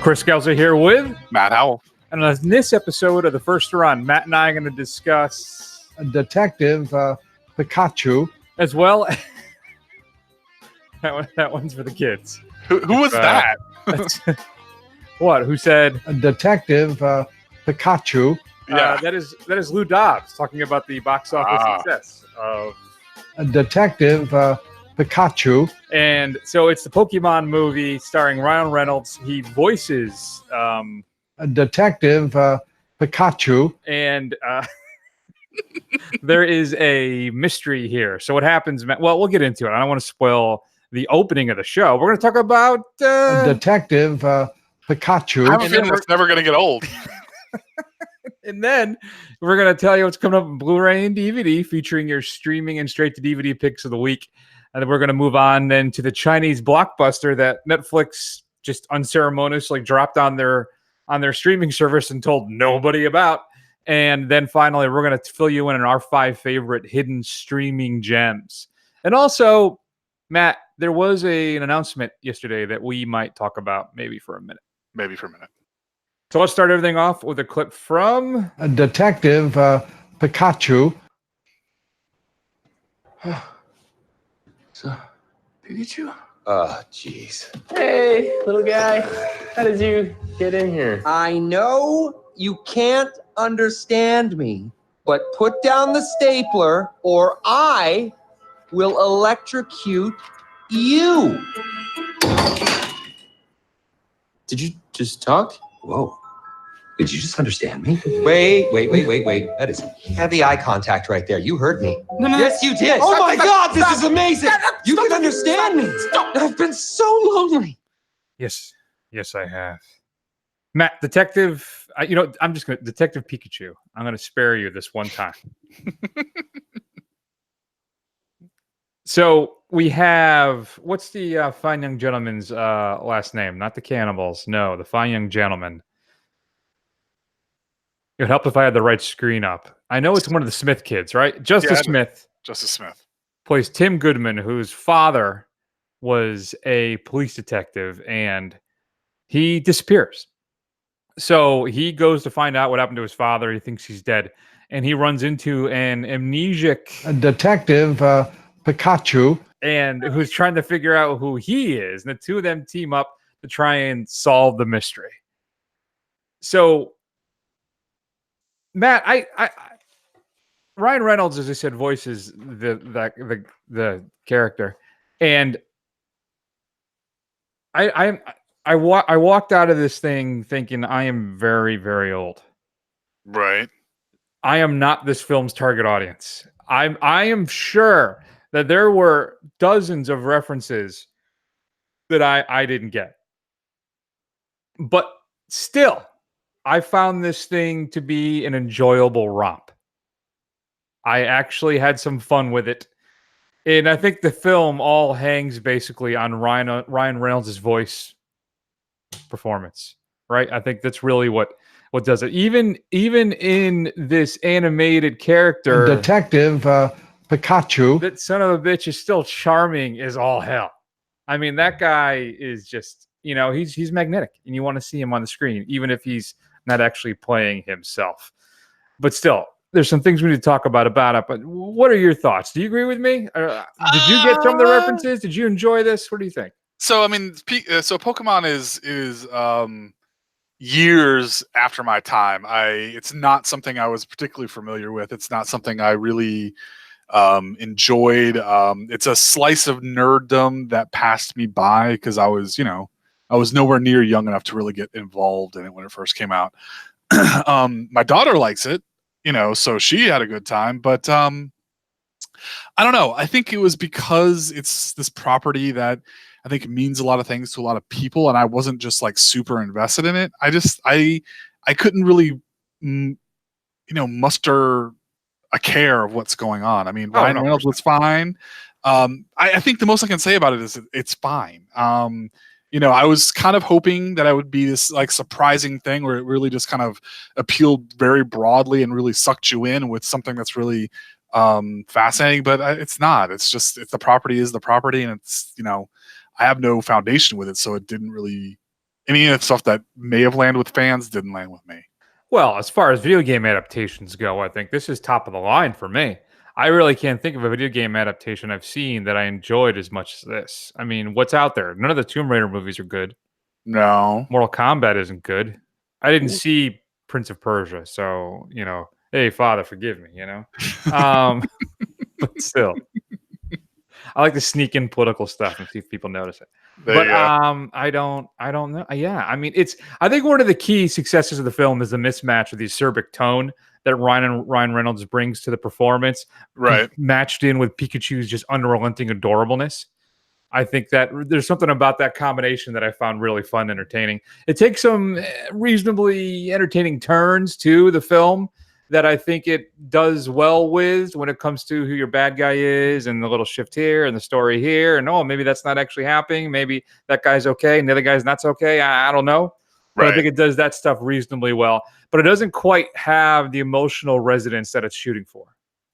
Chris Gelser here with Matt Howell. And on this episode of the First Run, Matt and I are going to discuss Detective Pikachu. As well. that one's for the kids. Who was that? What? Who said? Detective Pikachu. Yeah. That is Lou Dobbs talking about the box office success of Detective Pikachu. And so it's the Pokemon movie starring Ryan Reynolds. He voices Detective Pikachu. And there is a mystery here. So what happens, Matt? Well, we'll get into it. I don't want to spoil the opening of the show. We're going to talk about Detective Pikachu. I have a feeling it's never going to get old. And then we're going to tell you what's coming up in Blu-ray and DVD, featuring your streaming and straight to DVD picks of the week. And then we're going to move on then to the Chinese blockbuster that Netflix just unceremoniously dropped on their streaming service and told nobody about. And then finally, we're going to fill you in on our 5 favorite hidden streaming gems. And also, Matt, there was an announcement yesterday that we might talk about maybe for a minute. So let's start everything off with a clip from Detective Pikachu. So, Pikachu? Oh, jeez. Hey, little guy. How did you get in here? I know you can't understand me, but put down the stapler or I will electrocute you. Did you just talk? Whoa. Did you just understand me? Wait. That is heavy eye contact right there. You heard me. No. Yes, you did. Oh my God, this is amazing. You can understand me. I've been so lonely. Yes, I have. Matt, Detective, Detective Pikachu. I'm going to spare you this one time. So we have, what's the fine young gentleman's last name? Not the cannibals. No, the fine young gentleman. It would help if I had the right screen up. I know it's one of the Smith kids, right? Justice Smith plays Tim Goodman, whose father was a police detective, and he disappears. So he goes to find out what happened to his father. He thinks he's dead, and he runs into an amnesiac Detective Pikachu. and who's trying to figure out who he is. And the two of them team up to try and solve the mystery. So, Matt, Ryan Reynolds, as I said, voices the character, and I walked out of this thing thinking I am very, very old. Right. I am not this film's target audience. I am sure that there were dozens of references that I didn't get. But still, I found this thing to be an enjoyable romp. I actually had some fun with it. And I think the film all hangs basically on Ryan Reynolds' voice performance, right? I think that's really what does it. Even in this animated character, Detective Pikachu. that son of a bitch is still charming as all hell. I mean, that guy is just, he's magnetic, and you want to see him on the screen, even if he's not actually playing himself. But still, there's some things we need to talk about it. But what are your thoughts? Do you agree with me? Did you get some of the references? Did you enjoy this? What do you think? So I mean, so Pokemon is years after my time. It's not something I was particularly familiar with. It's not something I really enjoyed. It's a slice of nerddom that passed me by because I was nowhere near young enough to really get involved in it when it first came out. My daughter likes it, so she had a good time. But I don't know. I think it was because it's this property that I think means a lot of things to a lot of people, and I wasn't just like super invested in it. I couldn't really, muster a care of what's going on. I mean, Ryan Reynolds was fine. I think the most I can say about it is it's fine. I was kind of hoping that I would be this like surprising thing where it really just kind of appealed very broadly and really sucked you in with something that's really fascinating, but it's not. It's the property is the property, and it's I have no foundation with it, so it didn't really any of the stuff that may have landed with fans didn't land with me. Well, as far as video game adaptations go, I think this is top of the line for me. I really can't think of a video game adaptation I've seen that I enjoyed as much as this. I mean, what's out there? None of the Tomb Raider movies are good. No. Mortal Kombat isn't good. I didn't see Prince of Persia, so, hey, Father, forgive me, but still. I like to sneak in political stuff and see if people notice it. But I don't know. Yeah, I mean, I think one of the key successes of the film is the mismatch of the acerbic tone that Ryan Reynolds brings to the performance, right? Matched in with Pikachu's just unrelenting adorableness. I think that there's something about that combination that I found really fun and entertaining. It takes some reasonably entertaining turns to the film that I think it does well with when it comes to who your bad guy is and the little shift here and the story here. And, maybe that's not actually happening. Maybe that guy's okay and the other guy's not so okay. I don't know. But right. I think it does that stuff reasonably well. But it doesn't quite have the emotional resonance that it's shooting for.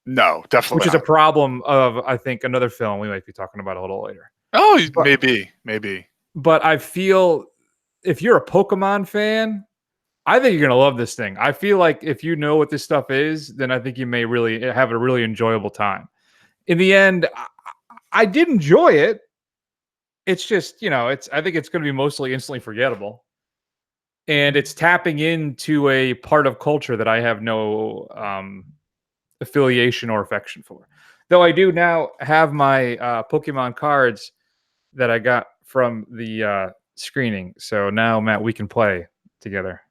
No, definitely Which is a problem of, I think, another film we might be talking about a little later. Oh, maybe. But I feel if you're a Pokemon fan, I think you're going to love this thing. I feel like if you know what this stuff is, then I think you may really have a really enjoyable time. In the end, I did enjoy it. It's just, I think it's going to be mostly instantly forgettable. And it's tapping into a part of culture that I have no affiliation or affection for. Though I do now have my Pokemon cards that I got from the screening. So now, Matt, we can play together.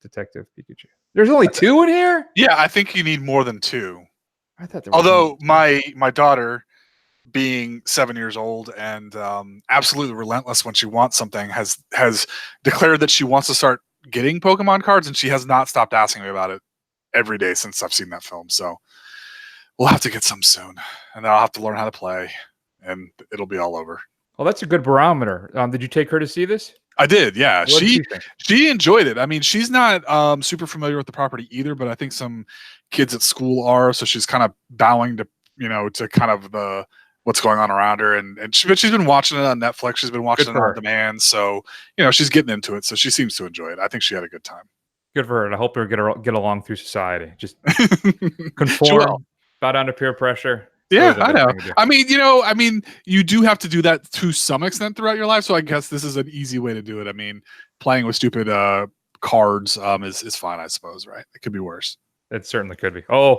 Detective Pikachu. There's only 2 in here? Yeah, I think you need more than 2. I thought there was Although my daughter, being 7 years old and absolutely relentless when she wants something, has declared that she wants to start getting Pokemon cards, and she has not stopped asking me about it every day since I've seen that film. So we'll have to get some soon, and then I'll have to learn how to play, and it'll be all over. Well, that's a good barometer. Did you take her to see this? I did, yeah. What did she think? She enjoyed it. I mean, she's not super familiar with the property either, but I think some kids at school are, so she's kind of bowing to to kind of the what's going on around her, but she's been watching it on Netflix. She's been watching it on demand, so she's getting into it. So she seems to enjoy it. I think she had a good time. Good for her. And I hope her get along through society. Just conform, bow down to peer pressure. Yeah, I know. I mean, you do have to do that to some extent throughout your life. So I guess this is an easy way to do it. I mean, playing with stupid cards is fine, I suppose. Right? It could be worse. It certainly could be. And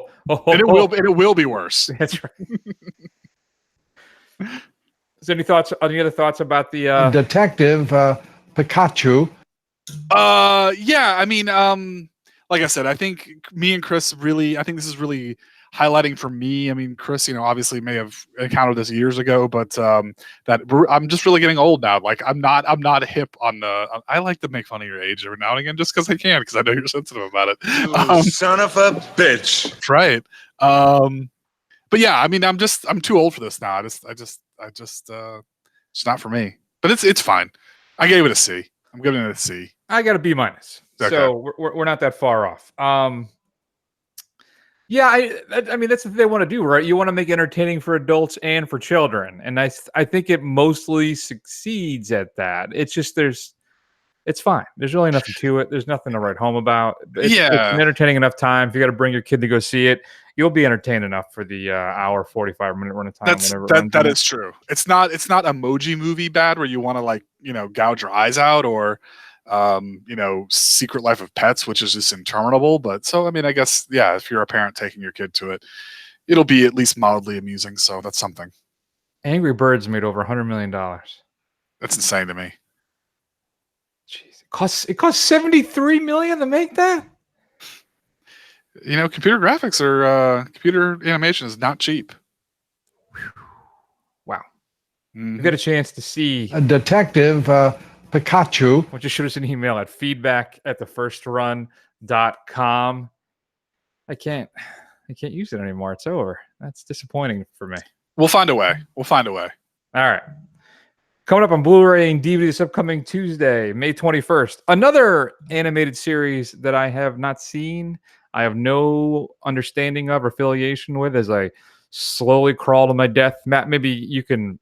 it will be worse. That's right. Is there any other thoughts about the Detective Pikachu? Yeah. I mean, like I said, I think me and Chris I think this is really highlighting for me. I mean, Chris, obviously may have encountered this years ago, but that I'm just really getting old now. Like I'm not hip on the. I like to make fun of your age every now and again, just because I can, because I know you're sensitive about it. Son of a bitch! That's right. But yeah, I mean, I'm too old for this now. It's not for me. But it's fine. I gave it a C. I'm giving it a C. I got a B-. Okay. So we're not that far off. Yeah, I mean, that's what they want to do, right? You want to make it entertaining for adults and for children. And I think it mostly succeeds at that. It's just it's fine. There's really nothing to it. There's nothing to write home about. It's an entertaining enough time. If you got to bring your kid to go see it, you'll be entertained enough for the hour 45-minute run of time. That is true. It's not Emoji Movie bad where you want to gouge your eyes out, or Secret Life of Pets, which is just interminable. But so, I mean, I guess, yeah, if you're a parent taking your kid to it, it'll be at least mildly amusing. So that's something. Angry Birds made over $100 million. That's insane to me. Jeez, it cost $73 million to make that. Computer graphics or computer animation is not cheap. Wow. You got a chance to see Detective Pikachu. Why don't you shoot us an email at feedback@thefirstrun.com. I can't use it anymore. It's over. That's disappointing for me. We'll find a way. All right. Coming up on Blu-ray and DVD this upcoming Tuesday, May 21st. Another animated series that I have not seen. I have no understanding of or affiliation with as I slowly crawl to my death. Matt, maybe you can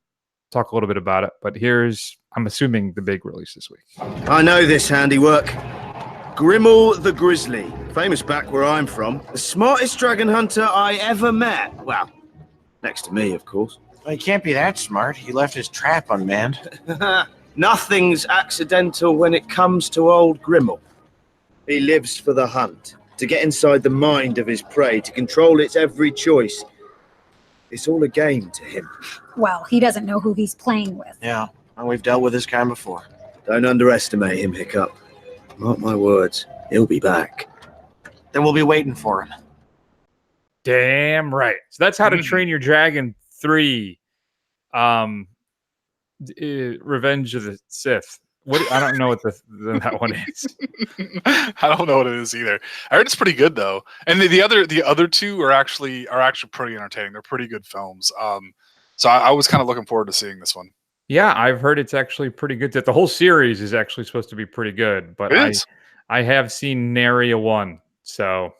talk a little bit about it, but here's I'm assuming the big release this week. I know this handiwork. Grimmel the Grizzly, famous back where I'm from. The smartest dragon hunter I ever met. Well, next to me, of course. Well, he can't be that smart. He left his trap unmanned. Nothing's accidental when it comes to old Grimmel. He lives for the hunt, to get inside the mind of his prey, to control its every choice. It's all a game to him. Well, he doesn't know who he's playing with. Yeah, well, we've dealt with this kind before. Don't underestimate him, Hiccup. Mark my words, he'll be back. Then we'll be waiting for him. Damn right. So that's How to Train Your Dragon 3. Revenge of the Sith. I don't know what that one is. I don't know what it is either. I heard it's pretty good though, and the other two are actually pretty entertaining. They're pretty good films. So I was kind of looking forward to seeing this one. Yeah, I've heard it's actually pretty good. That the whole series is actually supposed to be pretty good, but I have seen nary a one. So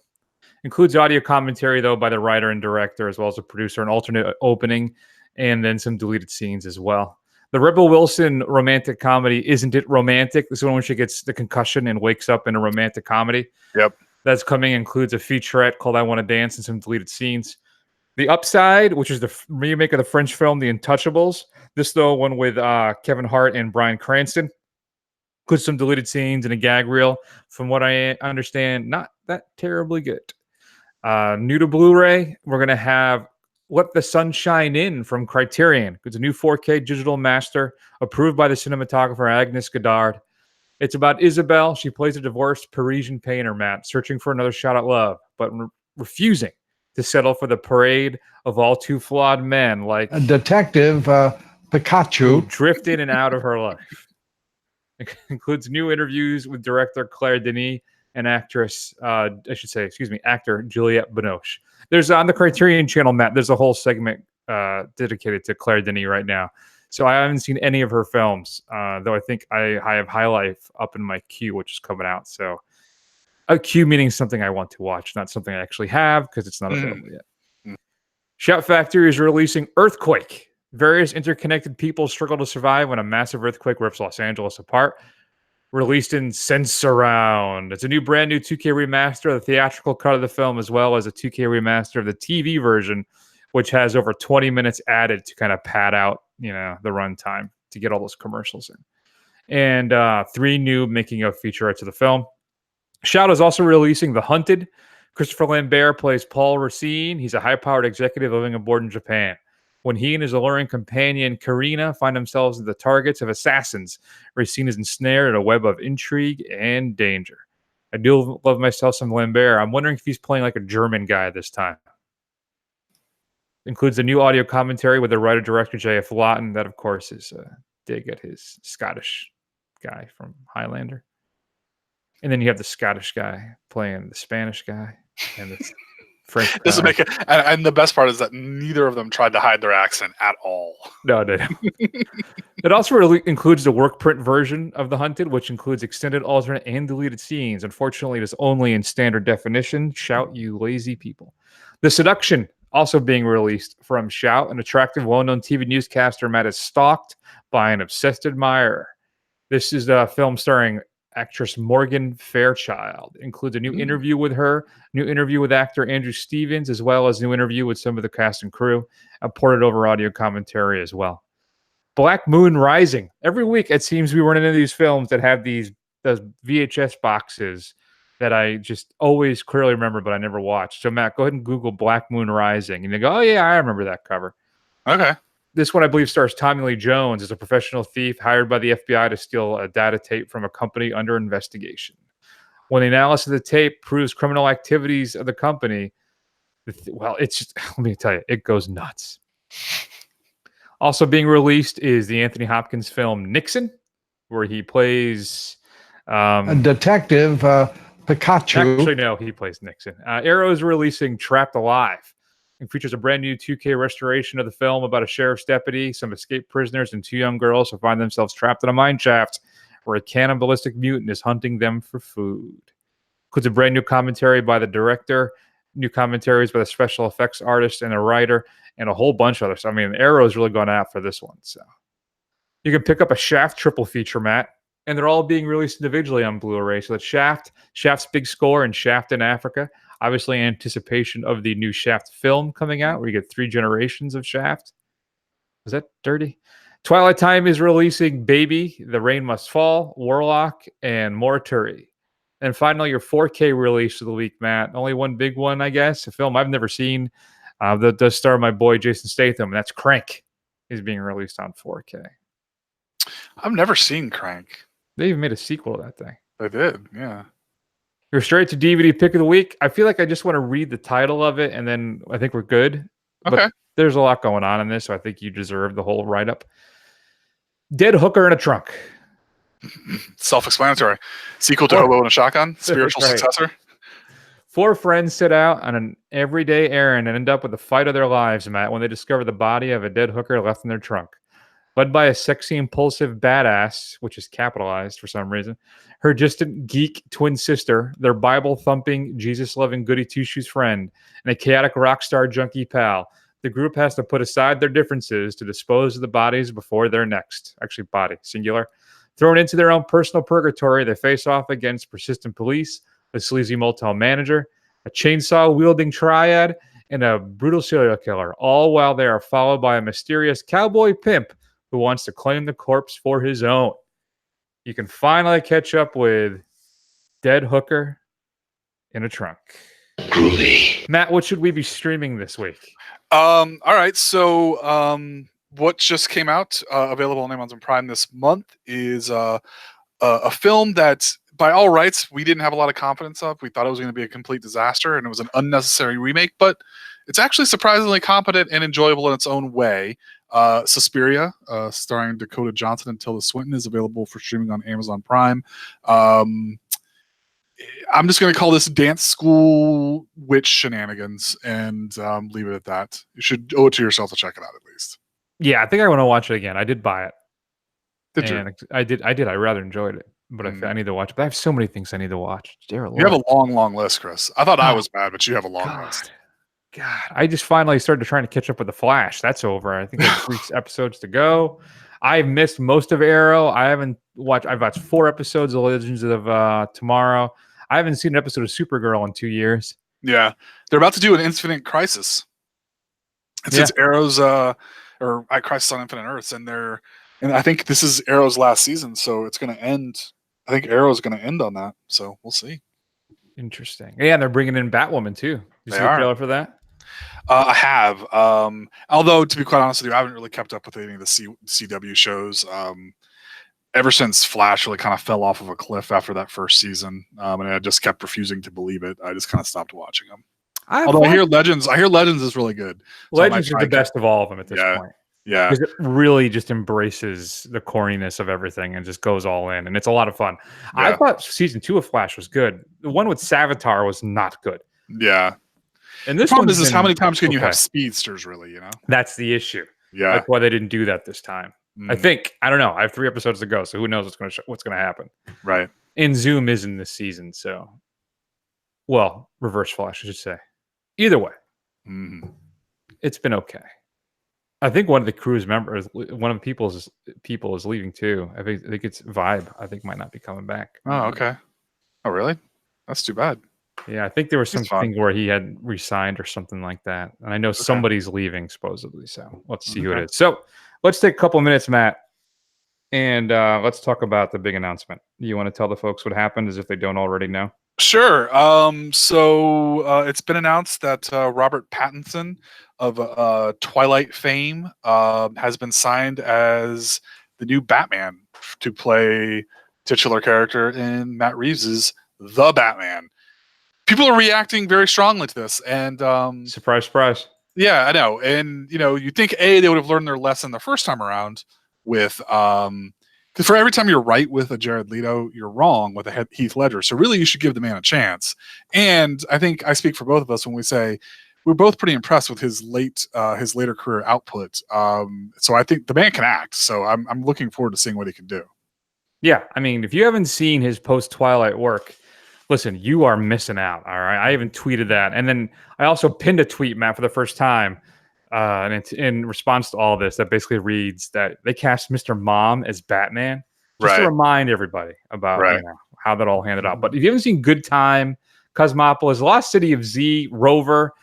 includes audio commentary though by the writer and director, as well as a producer, an alternate opening, and then some deleted scenes as well. The Rebel Wilson romantic comedy, Isn't It Romantic? This is one when she gets the concussion and wakes up in a romantic comedy. Yep. That's coming, includes a featurette called I Want to Dance and some deleted scenes. The Upside, which is the remake of the French film The Untouchables. This, though, one with Kevin Hart and Bryan Cranston. Includes some deleted scenes and a gag reel. From what I understand, not that terribly good. New to Blu-ray, we're going to have Let the Sunshine In from Criterion. It's a new 4K digital master approved by the cinematographer Agnes Goddard. It's about Isabel. She plays a divorced Parisian painter, Matt, searching for another shot at love, but refusing to settle for the parade of all too flawed men like Detective Pikachu. who drift in and out of her life. It includes new interviews with director Claire Denis and actor Juliette Binoche. There's on the Criterion channel, Matt, there's a whole segment dedicated to Claire Denis right now. So I haven't seen any of her films, though I think I have High Life up in my queue, which is coming out. So a queue meaning something I want to watch, not something I actually have because it's not available yet. Shout Factory is releasing Earthquake. Various interconnected people struggle to survive when a massive earthquake rips Los Angeles apart. Released in Sensurround. It's a brand new 2K remaster of the theatrical cut of the film, as well as a 2K remaster of the TV version, which has over 20 minutes added to kind of pad out, the runtime to get all those commercials in. And 3 new making of featurettes of the film. Shout is also releasing The Hunted. Christopher Lambert plays Paul Racine. He's a high-powered executive living aboard in Japan. When he and his alluring companion, Karina, find themselves the targets of assassins, Racine is ensnared in a web of intrigue and danger. I do love myself some Lambert. I'm wondering if he's playing like a German guy this time. Includes a new audio commentary with the writer-director J.F. Lawton. That, of course, is a dig at his Scottish guy from Highlander. And then you have the Scottish guy playing the Spanish guy and the French guy. Doesn't make it, and the best part is that neither of them tried to hide their accent at all. No, they didn't. It also includes the work print version of The Hunted, which includes extended, alternate, and deleted scenes. Unfortunately, it is only in standard definition. Shout, you lazy people. The Seduction, also being released from Shout. An attractive, well-known TV newscaster, Matt, is stalked by an obsessed admirer. This is a film starring actress Morgan Fairchild. Includes a new interview with her, new interview with actor Andrew Stevens, as well as new interview with some of the cast and crew, and ported over audio commentary as well. Black Moon Rising. Every week it seems we run into these films that have those VHS boxes that I just always clearly remember, but I never watched. So Matt, go ahead and Google Black Moon Rising, and you go, oh yeah, I remember that cover. Okay. This one, I believe, stars Tommy Lee Jones as a professional thief hired by the FBI to steal a data tape from a company under investigation. When the analysis of the tape proves criminal activities of the company, it's just, let me tell you, it goes nuts. Also being released is the Anthony Hopkins film Nixon, where he plays Detective Pikachu. Actually, no, he plays Nixon. Arrow is releasing Trapped Alive. It features a brand new 2K restoration of the film about a sheriff's deputy, some escaped prisoners, and 2 young girls who find themselves trapped in a mine shaft where a cannibalistic mutant is hunting them for food. Includes a brand new commentary by the director, new commentaries by the special effects artist and a writer, and a whole bunch of others. I mean, Arrow's really gone out for this one. So You can pick up a Shaft triple feature, Matt, and they're all being released individually on Blu-ray. So that's Shaft's Big Score, and Shaft in Africa. Obviously, in anticipation of the new Shaft film coming out, where you get 3 generations of Shaft. Was that dirty? Twilight Time is releasing Baby, The Rain Must Fall, Warlock, and Morituri. And finally, your 4K release of the week, Matt. Only one big one, I guess. A film I've never seen that does star my boy Jason Statham, and that's Crank. Is being released on 4K. I've never seen Crank. They even made a sequel to that thing. They did, yeah. You're straight to DVD pick of the week. I feel like I just want to read the title of it, and then I think we're good. Okay. But there's a lot going on in this, so I think you deserve the whole write-up. Dead hooker in a trunk. Self-explanatory. Sequel to Hobo and a Shotgun? Spiritual Right. successor? 4 friends set out on an everyday errand and end up with the fight of their lives, Matt, when they discover the body of a dead hooker left in their trunk. Led by a sexy, impulsive badass, which is capitalized for some reason, her distant geek twin sister, their Bible-thumping, Jesus-loving goody two-shoes friend, and a chaotic rock star junkie pal, the group has to put aside their differences to dispose of the bodies before their next, actually body, singular. Thrown into their own personal purgatory, they face off against persistent police, a sleazy motel manager, a chainsaw-wielding triad, and a brutal serial killer, all while they are followed by a mysterious cowboy pimp who wants to claim the corpse for his own. You can finally catch up with Dead Hooker in a Trunk. Groovy. Matt, what should we be streaming this week? All right, so what just came out, available on Amazon Prime this month, is a film that, by all rights, we didn't have a lot of confidence of. We thought it was going to be a complete disaster, and it was an unnecessary remake, but it's actually surprisingly competent and enjoyable in its own way. Suspiria, starring Dakota Johnson and Tilda Swinton, is available for streaming on Amazon Prime. I'm just going to call this dance school witch shenanigans and leave it at that. You should owe it to yourself to check it out at least. Yeah, I think I want to watch it again. I did buy it. Did you? I did. I rather enjoyed it, but I need to watch it. But I have so many things I need to watch. Dear You have Lord. a long list, Chris. I thought I was bad, but you have a long list. God, I just finally started trying to catch up with The Flash. That's over. I think there's 3 episodes to go. I've missed most of Arrow. I've watched 4 episodes of Legends of Tomorrow. I haven't seen an episode of Supergirl in 2 years. Yeah. They're about to do an Infinite Crisis. It's Arrow's Crisis on Infinite Earths, and I think this is Arrow's last season, so it's going to end. I think Arrow's going to end on that, so we'll see. Interesting. Yeah, and they're bringing in Batwoman too. You see the trailer for that? I have. Although, to be quite honest with you, I haven't really kept up with any of the CW shows. Ever since Flash really kind of fell off of a cliff after that first season, and I just kept refusing to believe it. I just kind of stopped watching them. Although I hear Legends is really good. Legends is the best of all of them at this point. Yeah, because it really just embraces the corniness of everything and just goes all in, and it's a lot of fun. Yeah. I thought season 2 of Flash was good. The one with Savitar was not good. Yeah, and this the problem one's is been how many times can you okay. have speedsters? Really, you know, That's the issue. Yeah, that's why they didn't do that this time. I think. I don't know. I have 3 episodes to go, so who knows what's going to happen. Right. And Zoom is in this season, so Reverse Flash, I should say. Either way, it's been okay. I think one of the crew's members, one of the people is leaving too. I think it's Vibe. I think might not be coming back. Oh, okay. Oh, really? That's too bad. Yeah, I think there was something where he had resigned or something like that. And I know somebody's leaving supposedly. So let's see who it is. So let's take a couple of minutes, Matt, and let's talk about the big announcement. You want to tell the folks what happened as if they don't already know? Sure. So it's been announced that Robert Pattinson of Twilight fame has been signed as the new Batman to play titular character in Matt Reeves's The Batman. People are reacting very strongly to this, and surprise, surprise. Yeah, I know. And you think they would have learned their lesson the first time around with because for every time you're right with a Jared Leto, you're wrong with a Heath Ledger. So really, you should give the man a chance. And I think I speak for both of us when we say we're both pretty impressed with his later career output. So I think the man can act. So I'm looking forward to seeing what he can do. Yeah, I mean, if you haven't seen his post-Twilight work, listen, you are missing out. All right, I even tweeted that, and then I also pinned a tweet, Matt, for the first time and it's in response to all this that basically reads that they cast Mr. Mom as Batman just to Right. remind everybody about Right. you know, how that all handed out. But if you haven't seen Good Time, Cosmopolis, Lost City of Z, Rover,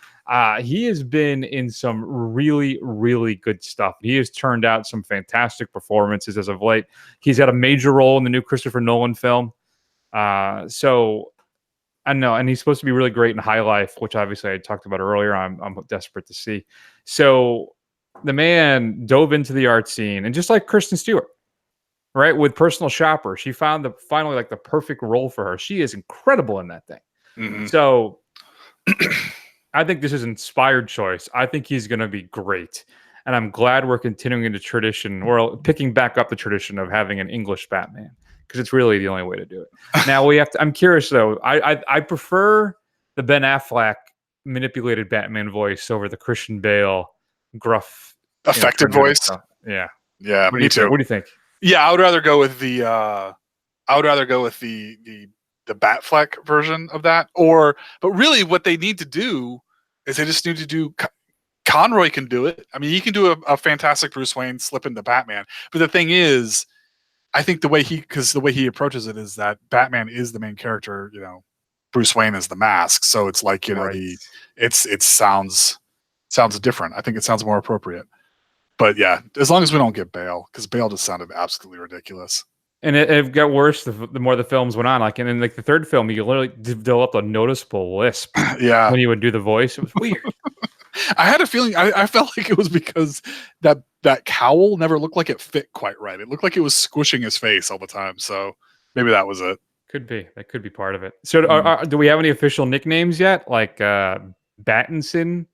he has been in some really, really good stuff. He has turned out some fantastic performances as of late. He's had a major role in the new Christopher Nolan film. So I know, and he's supposed to be really great in High Life, which obviously I talked about earlier. I'm desperate to see. So the man dove into the art scene, and just like Kristen Stewart, right, with Personal Shopper, she found finally like the perfect role for her. She is incredible in that thing. Mhm. So I think this is an inspired choice. I think he's going to be great. And I'm glad we're continuing the tradition. We're picking back up the tradition of having an English Batman, because it's really the only way to do it. Now we have to, I'm curious though. I prefer the Ben Affleck manipulated Batman voice over the Christian Bale gruff Affected voice. stuff. Yeah. Yeah, me too. What do you think? Yeah, I would rather go with the Batfleck version of that. But really, what they need to do is they just need to do. Conroy can do it. I mean, he can do a fantastic Bruce Wayne slip into Batman. But the thing is, I think the way he approaches it is that Batman is the main character. You know, Bruce Wayne is the mask. So it's like it sounds different. I think it sounds more appropriate. But yeah, as long as we don't get Bale, because Bale just sounded absolutely ridiculous. And it got worse the more the films went on. Like, and in like the third film, you literally developed a noticeable lisp. Yeah, when you would do the voice, it was weird. I had a feeling. I felt like it was because that cowl never looked like it fit quite right. It looked like it was squishing his face all the time. So maybe that was it. Could be. That could be part of it. So, do we have any official nicknames yet? Like Battinson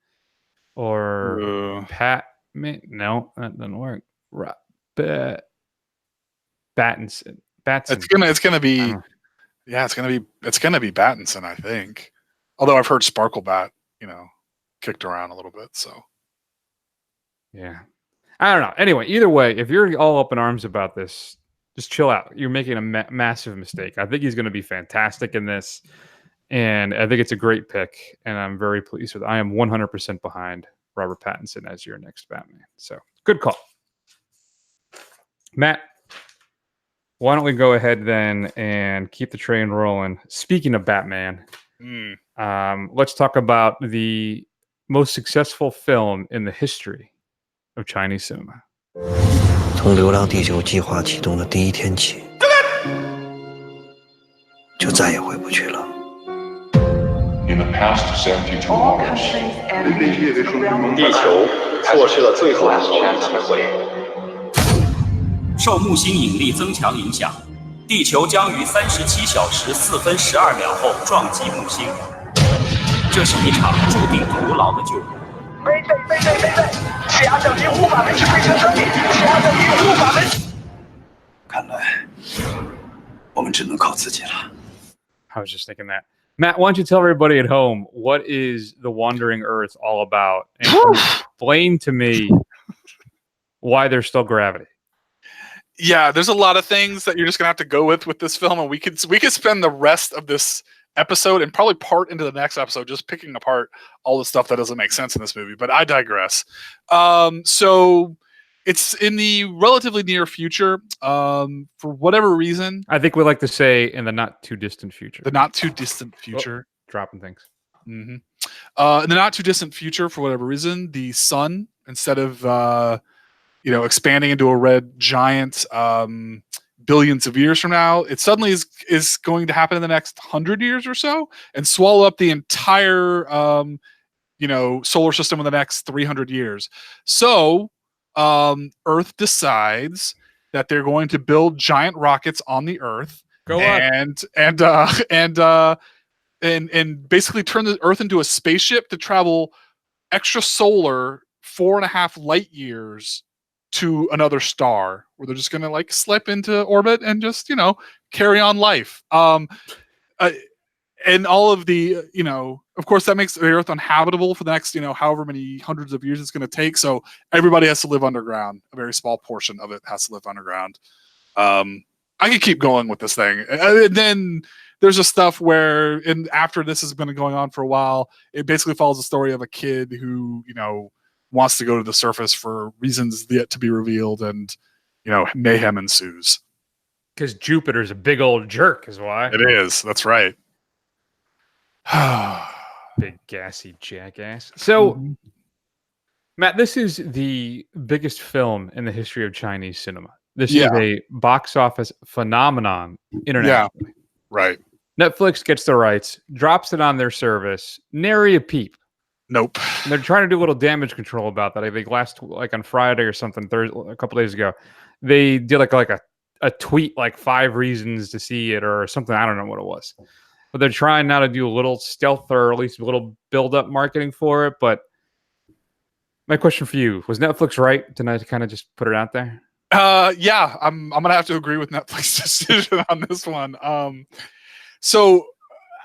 or Pat? No, that doesn't work. Battinson. It's gonna be Battinson, I think. Although I've heard Sparkle Bat, kicked around a little bit. So yeah, I don't know. Anyway, either way, if you're all up in arms about this, just chill out. You're making a massive mistake. I think he's going to be fantastic in this, and I think it's a great pick. And I'm very pleased with it. I am 100% behind Robert Pattinson as your next Batman. So good call, Matt. Why don't we go ahead then and keep the train rolling? Speaking of Batman, let's talk about the most successful film in the history of Chinese cinema. 从流浪地球计划启动的第一天起，就再也回不去了。In the past 72 hours, 地球错失了最后一次机会。受木星引力增强影响，地球将于37小时4分12秒后撞击木星。这是一场注定徒劳的救援。背！气压降低无法维持飞行升力，气压降低无法维持。看来我们只能靠自己了。 I was just thinking that. Matt, why don't you tell everybody at home what is the Wandering Earth all about, and explain to me why there's still gravity. Yeah, there's a lot of things that you're just gonna have to go with this film, and we could spend the rest of this episode and probably part into the next episode just picking apart all the stuff that doesn't make sense in this movie. But I digress. So it's in the relatively near future. For whatever reason, I think we like to say in the not too distant future. The not too distant future. Dropping things. Mm-hmm. In the not too distant future, for whatever reason, the sun, instead of expanding into a red giant billions of years from now, it suddenly is going to happen in the next 100 years or so and swallow up the entire solar system in the next 300 years. So Earth decides that they're going to build giant rockets on the Earth and basically turn the Earth into a spaceship to travel extrasolar 4.5 light years to another star, where they're just going to slip into orbit and just carry on life. And all of the of course that makes the Earth uninhabitable for the next however many hundreds of years it's going to take. So everybody has to live underground. A very small portion of it has to live underground. I could keep going with this thing. And then there's a stuff where, after this has been going on for a while, it basically follows the story of a kid who wants to go to the surface for reasons yet to be revealed, and mayhem ensues. Because Jupiter's a big old jerk, is why. It is. That's right. Big gassy jackass. So, Matt, this is the biggest film in the history of Chinese cinema. This is a box office phenomenon internationally. Yeah, right. Netflix gets the rights, drops it on their service, nary a peep. Nope. And they're trying to do a little damage control about that. I think on Friday or something, a couple days ago, they did like a tweet, like 5 reasons to see it or something. I don't know what it was. But they're trying now to do a little stealth or at least a little build-up marketing for it. But my question for you, was Netflix right tonight to kind of just put it out there? Yeah, I'm gonna have to agree with Netflix's decision on this one. So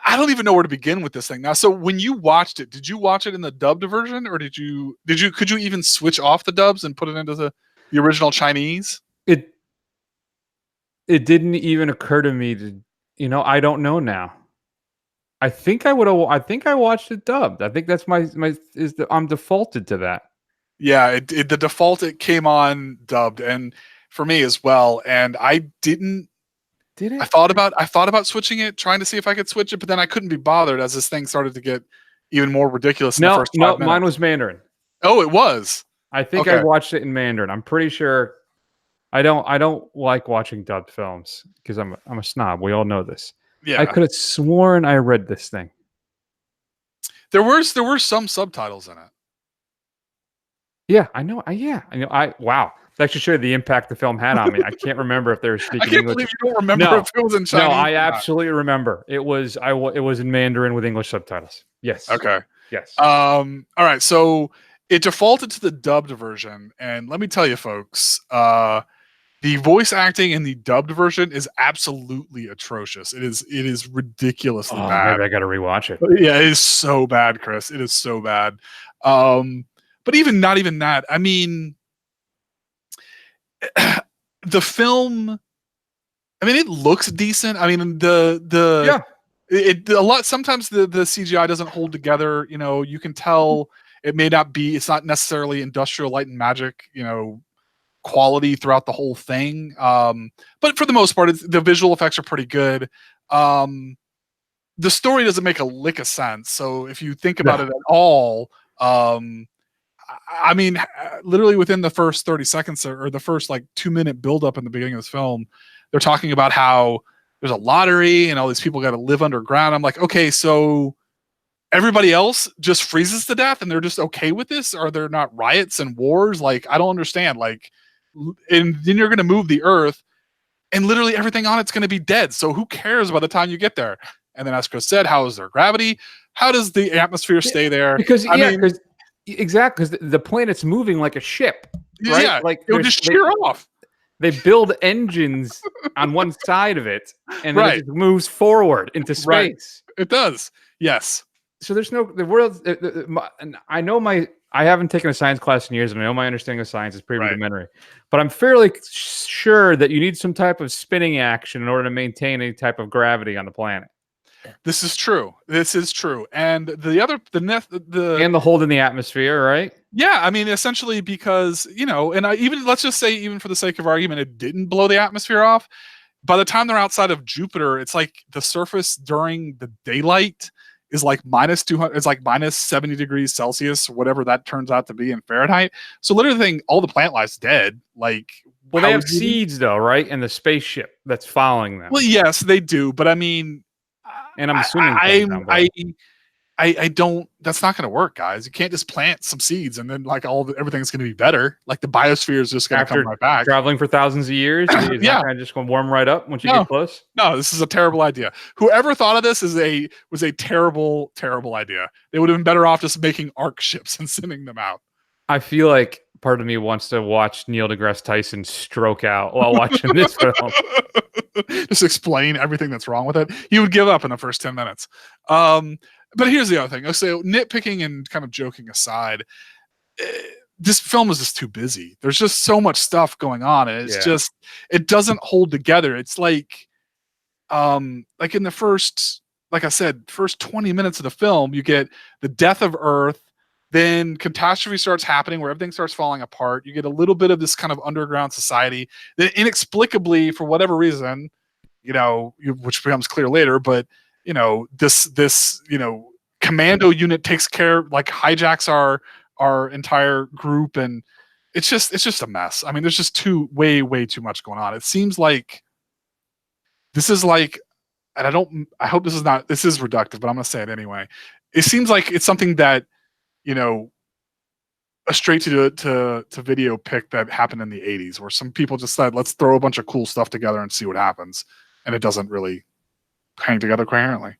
I don't even know where to begin with this thing now. So when you watched it, did you watch it in the dubbed version, or could you even switch off the dubs and put it into the original Chinese? It didn't even occur to me to, I don't know now. I think I watched it dubbed. I think that's I'm defaulted to that. Yeah, the default, it came on dubbed, and for me as well. And I didn't. Did it? I thought about switching it, trying to see if I could switch it, but then I couldn't be bothered as this thing started to get even more ridiculous. In the first 5 minutes. Mine was Mandarin. Oh, it was. I think I watched it in Mandarin. I'm pretty sure. I don't like watching dubbed films because I'm a snob. We all know this. Yeah, I could have sworn I read this thing. There were some subtitles in it. Yeah, I know. Wow. That actually showed the impact the film had on me. I can't remember if they were speaking English. I can't believe you don't remember if it was in Chinese. No, I absolutely remember. It was in Mandarin with English subtitles. Yes. Okay. Yes. All right. So it defaulted to the dubbed version, and let me tell you, folks, the voice acting in the dubbed version is absolutely atrocious. It is ridiculously bad. Maybe I got to rewatch it. Yeah, it is so bad, Chris. It is so bad. But not even that. I mean, the film. I mean, it looks decent. I mean, sometimes the CGI doesn't hold together. You can tell it may not be. It's not necessarily Industrial Light and Magic. Quality throughout the whole thing, but for the most part, the visual effects are pretty good. The story doesn't make a lick of sense. So if you think about it at all, I mean, literally within the first 30 seconds or the first 2-minute buildup in the beginning of this film, they're talking about how there's a lottery and all these people got to live underground. I'm like, okay, so everybody else just freezes to death and they're just okay with this? Are there not riots and wars? I don't understand. And then you're going to move the Earth, and literally everything on it's going to be dead. So who cares by the time you get there? And then, as Chris said, how is there gravity? How does the atmosphere stay there? Because the planet's moving like a ship, right? Yeah, it would just shear off. They build engines on one side of it, and then it just moves forward into space. Right. It does. Yes. So there's the world. I haven't taken a science class in years, and I know my understanding of science is pretty rudimentary. But I'm fairly sure that you need some type of spinning action in order to maintain any type of gravity on the planet. This is true. And and the hold in the atmosphere, right? Yeah, I mean, essentially because let's just say, even for the sake of argument, it didn't blow the atmosphere off. By the time they're outside of Jupiter, it's like the surface during the daylight is like minus 200. It's like minus 70 degrees Celsius, whatever that turns out to be in Fahrenheit. So literally, all the plant life's dead. Well, they have seeds though, right? And the spaceship that's following them. Well, yes, they do. But I mean, and I'm assuming I don't. That's not going to work, guys. You can't just plant some seeds and then everything's going to be better. The biosphere is just going to come right back. Traveling for thousands of years, it's not going to just go warm right up once you get close. No, this is a terrible idea. Whoever thought of this was a terrible, terrible idea. They would have been better off just making arc ships and sending them out. I feel like part of me wants to watch Neil deGrasse Tyson stroke out while watching this film. Just explain everything that's wrong with it. He would give up in the first 10 minutes. But here's the other thing. So nitpicking and kind of joking aside, this film is just too busy. There's just so much stuff going on. And it's it doesn't hold together. It's in the first 20 minutes of the film, you get the death of Earth. Then catastrophe starts happening where everything starts falling apart. You get a little bit of this kind of underground society that inexplicably, for whatever reason, which becomes clear later, but this commando unit takes care, like hijacks our entire group, and it's just a mess. I mean, there's just way too much going on. It seems like this is like, and I hope this is reductive, but I'm gonna say it anyway. It seems like it's something that, a straight to video pick that happened in the 80s, where some people just said, let's throw a bunch of cool stuff together and see what happens. And it doesn't really hang together coherently.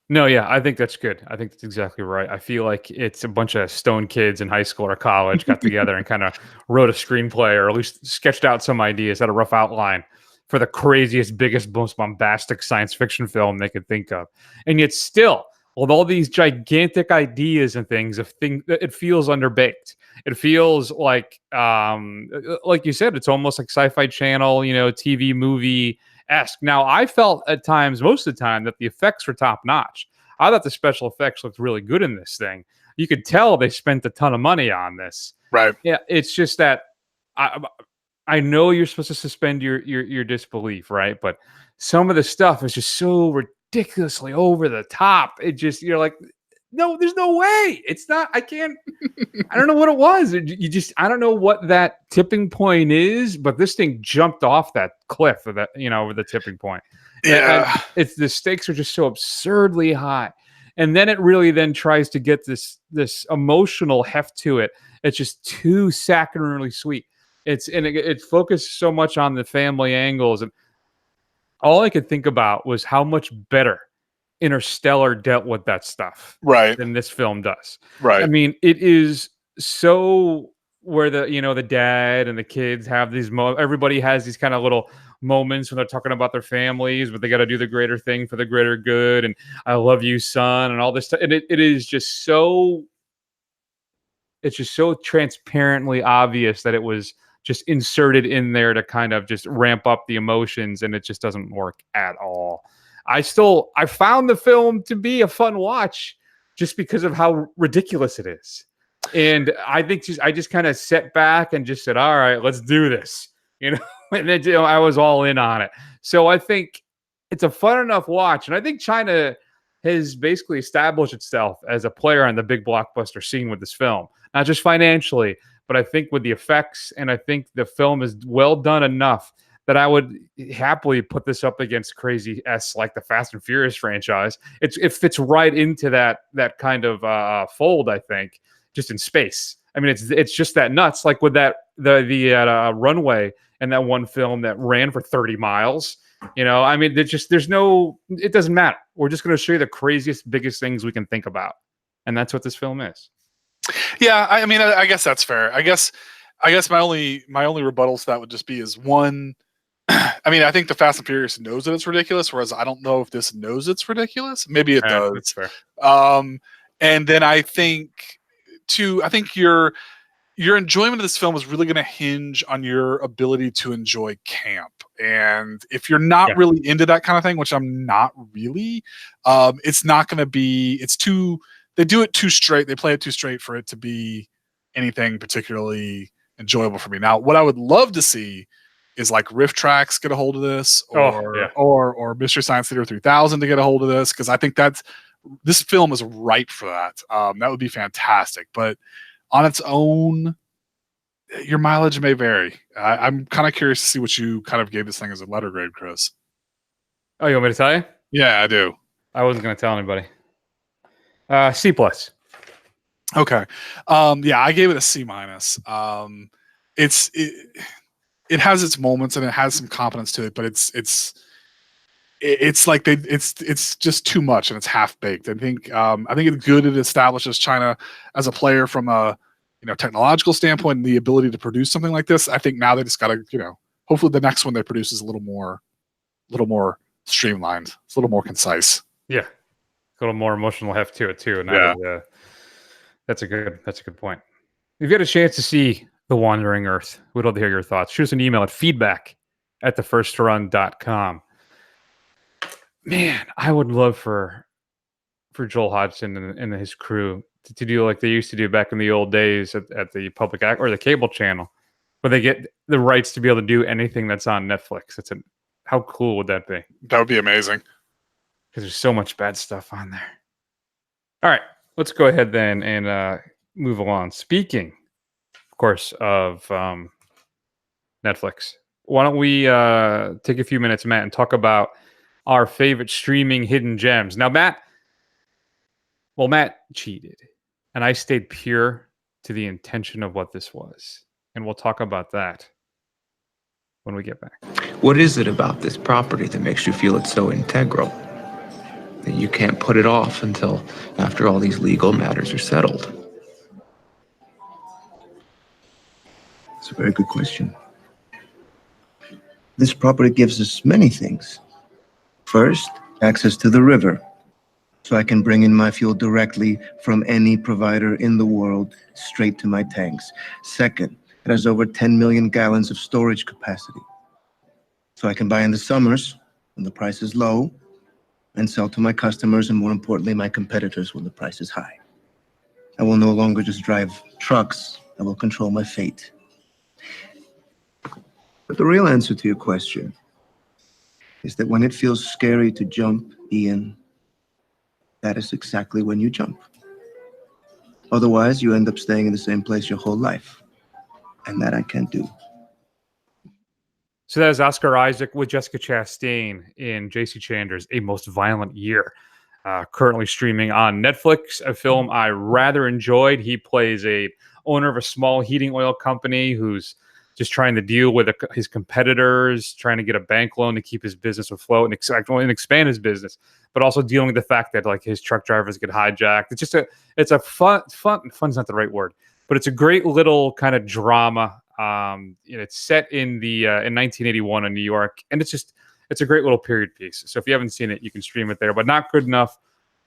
No, yeah, I think that's good. I think that's exactly right. I feel like it's a bunch of stone kids in high school or college got together and kind of wrote a screenplay, or at least sketched out some ideas, had a rough outline for the craziest, biggest, most bombastic science fiction film they could think of. And yet still, with all these gigantic ideas and things, it feels underbaked. It feels like you said, it's almost like Sci-Fi Channel, TV movie-esque. Now, I felt at times, most of the time, that the effects were top-notch. I thought the special effects looked really good in this thing. You could tell they spent a ton of money on this. Right. Yeah, it's just that I know you're supposed to suspend your disbelief, right? But some of the stuff is just so ridiculously over the top. It just, you're like, no, there's no way. It's not. I can't. I don't know what it was. I don't know what that tipping point is, but this thing jumped off that cliff of that, over the tipping point. Yeah. And the stakes are just so absurdly high. And then it really then tries to get this emotional heft to it. It's just too saccharinely sweet. It focused so much on the family angles, and all I could think about was how much better Interstellar dealt with that stuff, right, than this film does. Right. I mean, it is so where the dad and the kids have these everybody has these kind of little moments when they're talking about their families, but they got to do the greater thing for the greater good, and I love you, son, and all this stuff. And it is just so, it's just so transparently obvious that it was just inserted in there to kind of just ramp up the emotions, and it just doesn't work at all. I found the film to be a fun watch just because of how ridiculous it is. And I think I just kind of sat back and just said, all right, let's do this, and then, I was all in on it. So I think it's a fun enough watch. And I think China has basically established itself as a player on the big blockbuster scene with this film, not just financially, but I think with the effects. And I think the film is well done enough that I would happily put this up against crazy S like the Fast and Furious franchise. It fits right into that kind of fold, I think, just in space. I mean, it's just that nuts. Like with the runway and that one film that ran for 30 miles. I mean, it doesn't matter. We're just going to show you the craziest, biggest things we can think about, and that's what this film is. Yeah, I mean, I guess that's fair. I guess my only rebuttal to that would just be is one. I mean, I think the Fast and Furious knows that it's ridiculous, whereas I don't know if this knows it's ridiculous. Maybe it does. That's fair. And then I think your enjoyment of this film is really going to hinge on your ability to enjoy camp. And if you're not really into that kind of thing, which I'm not really, it's not going to be. They do it too straight. They play it too straight for it to be anything particularly enjoyable for me. Now, what I would love to see is like Riff Tracks get a hold of this, or Mystery Science Theater 3000 to get a hold of this, because I think this film is ripe for that. That would be fantastic. But on its own, your mileage may vary. I'm kind of curious to see what you kind of gave this thing as a letter grade, Chris. Oh, you want me to tell you? Yeah, I do. I wasn't going to tell anybody. C+. Okay. Yeah, I gave it a C-. It has its moments and it has some competence to it, but it's like it's just too much and it's half baked. I think it's good. It establishes China as a player from a technological standpoint and the ability to produce something like this. I think now they just got to hopefully the next one they produce is a little more streamlined. It's a little more concise. Yeah, a little more emotional heft to it too. And that's a good point. If you had a chance to see The Wandering Earth, we'd love to hear your thoughts. Shoot us an email at feedback@thefirstrun.com. Man, I would love for Joel Hodgson and his crew to do like they used to do back in the old days at the public or the cable channel, where they get the rights to be able to do anything that's on Netflix. How cool would that be? That would be amazing. Because there's so much bad stuff on there. All right, let's go ahead then and move along. Speaking, of course, of Netflix, why don't we take a few minutes, Matt, and talk about our favorite streaming hidden gems. Now, Matt cheated, and I stayed pure to the intention of what this was. And we'll talk about that when we get back. What is it about this property that makes you feel it's so integral that you can't put it off until after all these legal matters are settled? It's a very good question. This property gives us many things. First, access to the river, so I can bring in my fuel directly from any provider in the world straight to my tanks. Second, it has over 10 million gallons of storage capacity, so I can buy in the summers when the price is low and sell to my customers and, more importantly, my competitors when the price is high. I will no longer just drive trucks. I will control my fate. But the real answer to your question is that when it feels scary to jump, Ian, that is exactly when you jump. Otherwise, you end up staying in the same place your whole life. And that I can't do. So that is Oscar Isaac with Jessica Chastain in J.C. Chandler's A Most Violent Year. Currently streaming on Netflix, a film I rather enjoyed. He plays a owner of a small heating oil company who's just trying to deal with his competitors, trying to get a bank loan to keep his business afloat and expand his business, but also dealing with the fact that like his truck drivers get hijacked. It's a fun's not the right word, but it's a great little kind of drama. It's set in 1981 in New York, and it's a great little period piece. So if you haven't seen it, you can stream it there, but not good enough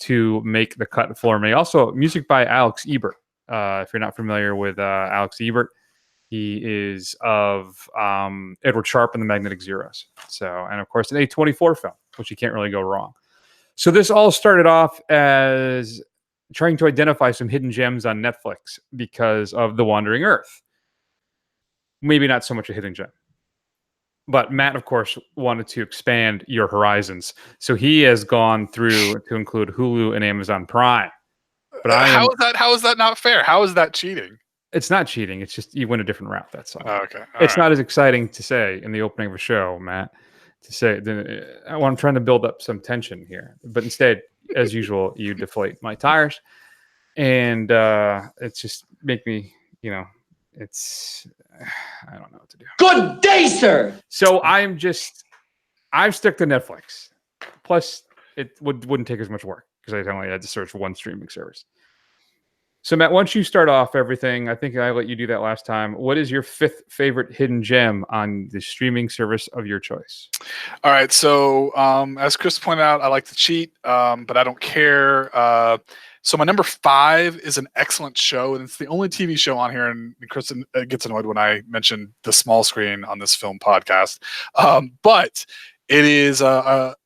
to make the cut for me. Also, music by Alex Ebert. If you're not familiar with Alex Ebert, he is of Edward Sharpe and the Magnetic Zeros. So, and of course, an A24 film, which you can't really go wrong. So this all started off as trying to identify some hidden gems on Netflix because of The Wandering Earth. Maybe not so much a hidden gem. But Matt, of course, wanted to expand your horizons. So he has gone through to include Hulu and Amazon Prime. But how is that not fair? How is that cheating? It's not cheating. It's just you went a different route. That's all. Okay. It's not as exciting to say in the opening of a show, Matt, to say I'm trying to build up some tension here. But instead, as usual, you deflate my tires. And it's just make me, it's I don't know what to do. Good day, sir. So I've stuck to Netflix. Plus, it wouldn't take as much work because I only had to search for one streaming service. So Matt, once you start off everything, I think I let you do that last time. What is your fifth favorite hidden gem on the streaming service of your choice? All right. So as Chris pointed out, I like to cheat, but I don't care. So my number 5 is an excellent show, and it's the only TV show on here. And Chris gets annoyed when I mention the small screen on this film podcast. But it is a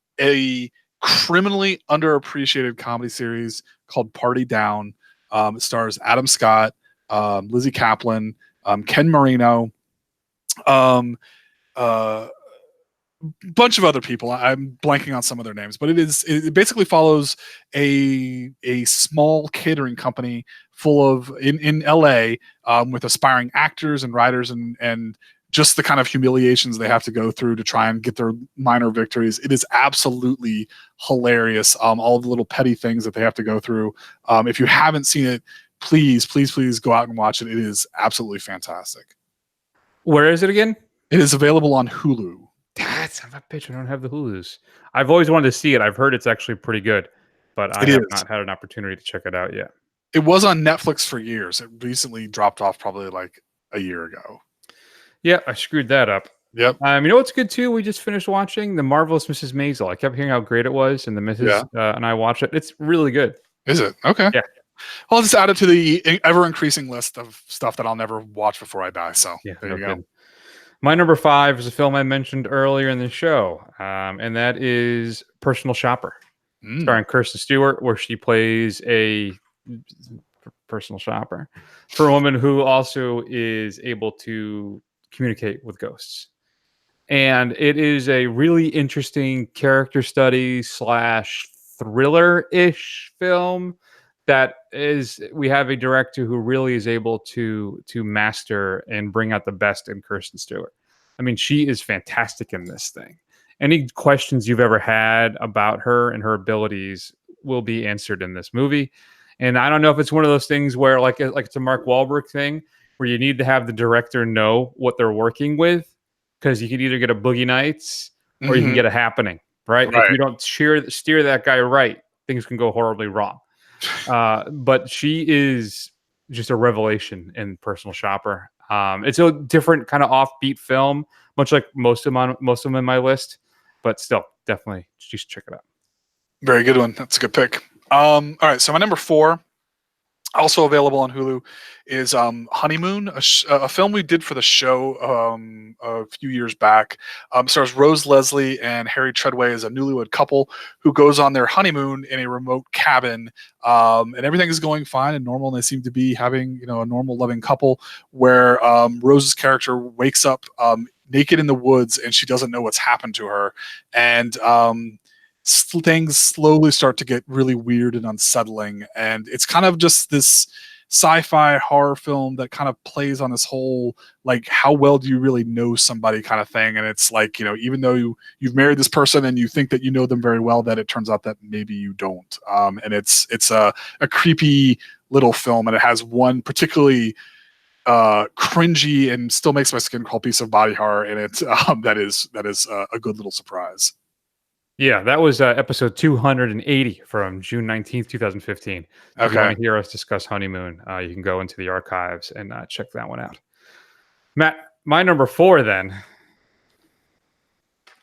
criminally underappreciated comedy series called Party Down. It stars Adam Scott, Lizzie Kaplan, Ken Marino, bunch of other people. I'm blanking on some of their names, but it basically follows a small catering company full of in LA with aspiring actors and writers and just the kind of humiliations they have to go through to try and get their minor victories. It is absolutely hilarious. All the little petty things that they have to go through. If you haven't seen it, please go out and watch it. It is absolutely fantastic. Where is it again? It is available on Hulu. That's a bitch. I don't have the Hulus. I've always wanted to see it. I've heard it's actually pretty good, but I have not had an opportunity to check it out yet. It was on Netflix for years. It recently dropped off probably like a year ago. Yeah, I screwed that up. Yep. You know what's good too? We just finished watching The Marvelous Mrs. Maisel. I kept hearing how great it was, and the Mrs. And I watched it. It's really good. Is it? Okay. Yeah. I'll just add it to the ever-increasing list of stuff that I'll never watch before I die. So there you go. Good. My number 5 is a film I mentioned earlier in the show, and that is Personal Shopper, starring Kirsten Stewart, where she plays for personal shopper for a woman who also is able to communicate with ghosts. And it is a really interesting character study / thriller-ish film that is, we have a director who really is able to master and bring out the best in Kristen Stewart. I mean, she is fantastic in this thing. Any questions you've ever had about her and her abilities will be answered in this movie. And I don't know if it's one of those things where like it's a Mark Wahlberg thing where you need to have the director know what they're working with, because you can either get a Boogie Nights or you can get a Happening, right? If you don't steer that guy right, things can go horribly wrong. But she is just a revelation in Personal Shopper. It's a different kind of offbeat film, much like most of them in my list, but still, definitely just check it out. Very good one. That's a good pick. All right, so my number 4, also available on Hulu, is Honeymoon, a film we did for the show a few years back. Stars Rose Leslie and Harry Treadway as a newlywed couple who goes on their honeymoon in a remote cabin, and everything is going fine and normal, and they seem to be having a normal, loving couple, where Rose's character wakes up naked in the woods and she doesn't know what's happened to her, and things slowly start to get really weird and unsettling. And it's kind of just this sci-fi horror film that kind of plays on this whole, like, how well do you really know somebody kind of thing. And it's like, even though you've married this person and you think that you know them very well, that it turns out that maybe you don't. And it's a creepy little film, and it has one particularly cringy and still makes my skin crawl piece of body horror in it. That is a good little surprise. Yeah, that was episode 280 from June 19th, 2015. If you want to hear us discuss Honeymoon, you can go into the archives and check that one out. Matt, my number 4 then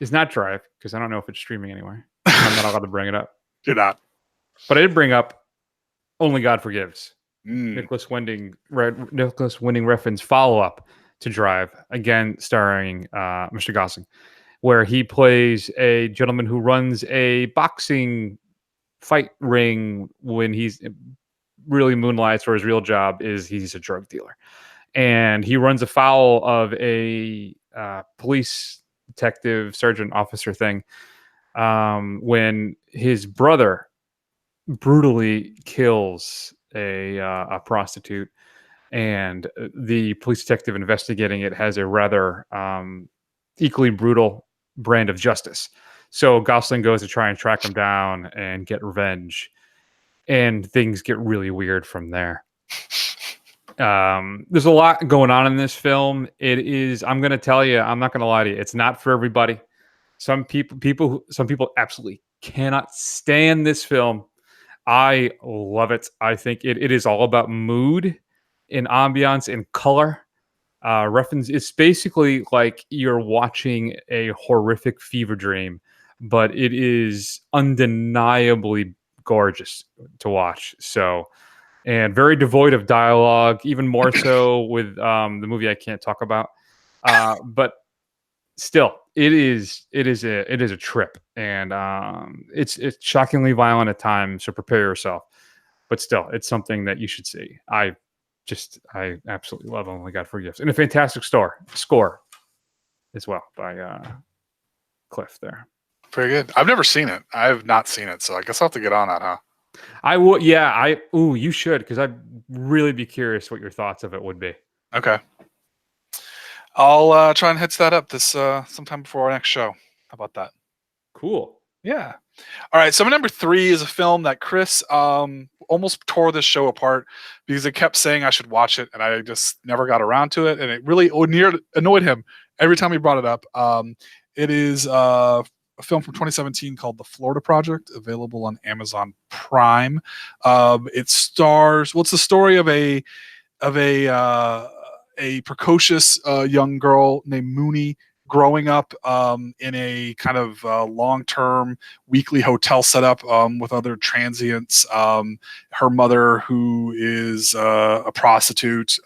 is not Drive, because I don't know if it's streaming anywhere. I'm not allowed to bring it up. You're not. But I did bring up Only God Forgives. Nicholas Winding Refn's follow-up to Drive, again starring Mr. Gosling, where he plays a gentleman who runs a boxing fight ring when he's really moonlights, or his real job is he's a drug dealer. And he runs afoul of a police detective, sergeant officer thing, when his brother brutally kills a prostitute, and the police detective investigating it has a rather equally brutal brand of justice. So Gosling goes to try and track him down and get revenge, and things get really weird from there. There's a lot going on in this film. It is, I'm going to tell you, I'm not going to lie to you, it's not for everybody. Some people absolutely cannot stand this film. I love it. I think it is all about mood and ambiance and color. Reference, it's basically like you're watching a horrific fever dream, but it is undeniably gorgeous to watch. So, and very devoid of dialogue, even more so with the movie I can't talk about. But still, it is a trip, and it's shockingly violent at times. So prepare yourself. But still, it's something that you should see. I absolutely love Only God Forgives, and a fantastic score as well by Cliff there. Very good. I've never seen it. I have not seen it, so I guess I'll have to get on that, huh? I would. Yeah. You should, because I'd really be curious what your thoughts of it would be. Okay. I'll try and hitch that up this sometime before our next show. How about that? Cool. Yeah. All right. So my number 3 is a film that Chris almost tore this show apart because it kept saying I should watch it, and I just never got around to it, and it really annoyed him every time he brought it up. It is a film from 2017 called The Florida Project, available on Amazon Prime. It stars. What's the story of a precocious young girl named Mooney growing up in a kind of long-term weekly hotel setup with other transients. Her mother, who is a prostitute,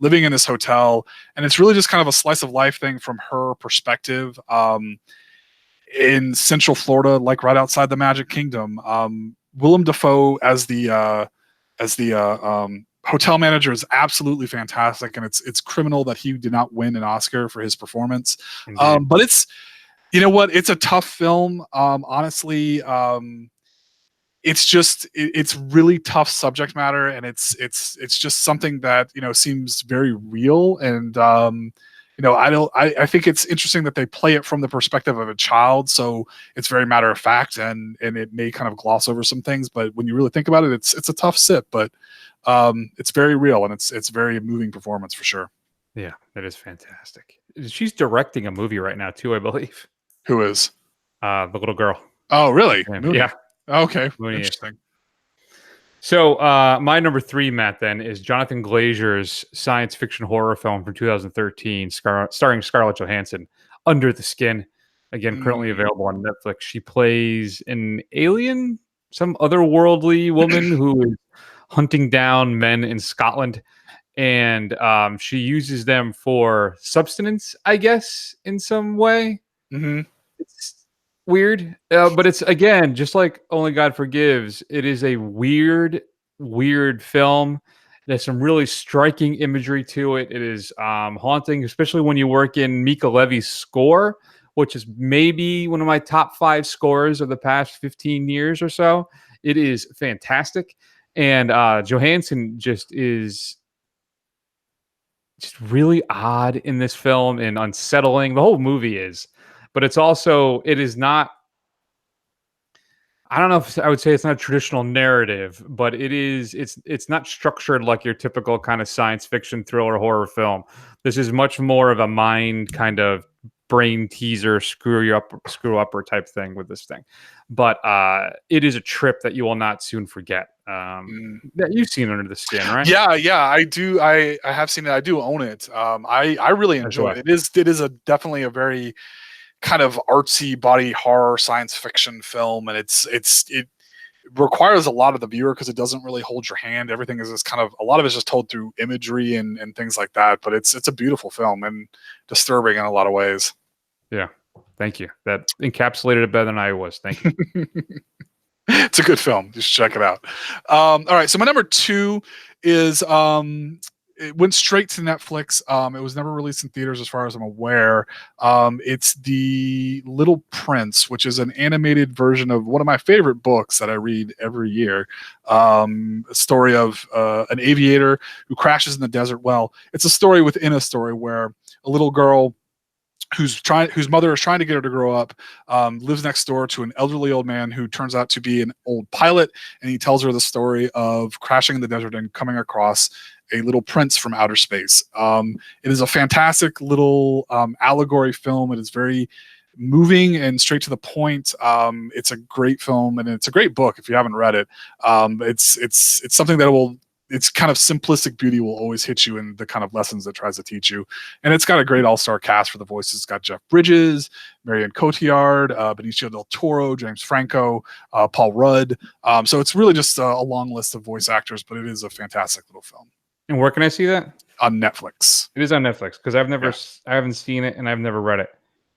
living in this hotel. And it's really just kind of a slice of life thing from her perspective in Central Florida, like right outside the Magic Kingdom. Willem Dafoe as the as the hotel manager is absolutely fantastic, and it's criminal that he did not win an Oscar for his performance. But it's, you know what, it's a tough film. Honestly, it's really tough subject matter, and it's just something that, you know, seems very real. And you know, I think it's interesting that they play it from the perspective of a child, so it's very matter of fact, and it may kind of gloss over some things, but when you really think about it, it's a tough sit, but it's very real, and it's very moving performance for sure. Yeah, it is fantastic. She's directing a movie right now too, I believe. Who is? The little girl. Oh, really? Yeah. Okay. Mooney. Interesting. So my number 3, Matt, then, is Jonathan Glazer's science fiction horror film from 2013, starring Scarlett Johansson, Under the Skin. Again, currently available on Netflix. She plays an alien, some otherworldly woman who is hunting down men in Scotland. And she uses them for subsistence, I guess, in some way. Mm-hmm. It's weird, but it's, again, just like Only God Forgives, it is a weird film. There's some really striking imagery to it. It is haunting, especially when you work in Mika Levy's score, which is maybe one of my top 5 scores of the past 15 years or so. It is fantastic, and Johansson is just really odd in this film and unsettling. The whole movie is. But it is not, I don't know if I would say it's not a traditional narrative, but it's not structured like your typical kind of science fiction thriller horror film. This is much more of a mind kind of brain teaser, screw upper type thing with this thing. But it is a trip that you will not soon forget. That you've seen Under the Skin, right? Yeah, I do. I have seen it. I do own it. I really enjoy it. It is definitely a very kind of artsy body horror science fiction film, and it requires a lot of the viewer because it doesn't really hold your hand. Everything is just kind of, a lot of it's just told through imagery and things like that, but it's a beautiful film and disturbing in a lot of ways. Yeah, thank you. That encapsulated it better than I was. Thank you. It's a good film. You should check it out. All right, so my number 2 is it went straight to Netflix. It was never released in theaters as far as I'm aware. It's The Little Prince, which is an animated version of one of my favorite books that I read every year. A story of an aviator who crashes in the desert. Well, it's a story within a story where a little girl whose mother is trying to get her to grow up, lives next door to an elderly old man who turns out to be an old pilot, and he tells her the story of crashing in the desert and coming across a little prince from outer space. It is a fantastic little allegory film. It is very moving and straight to the point. It's a great film, and it's a great book if you haven't read it. It's something that it's kind of simplistic beauty will always hit you in the kind of lessons it tries to teach you. And it's got a great all-star cast for the voices. It's got Jeff Bridges, Marion Cotillard, Benicio del Toro, James Franco, Paul Rudd. So it's really just a long list of voice actors, but it is a fantastic little film. And where can I see that? On Netflix. It is on Netflix, because I haven't seen it, and I've never read it.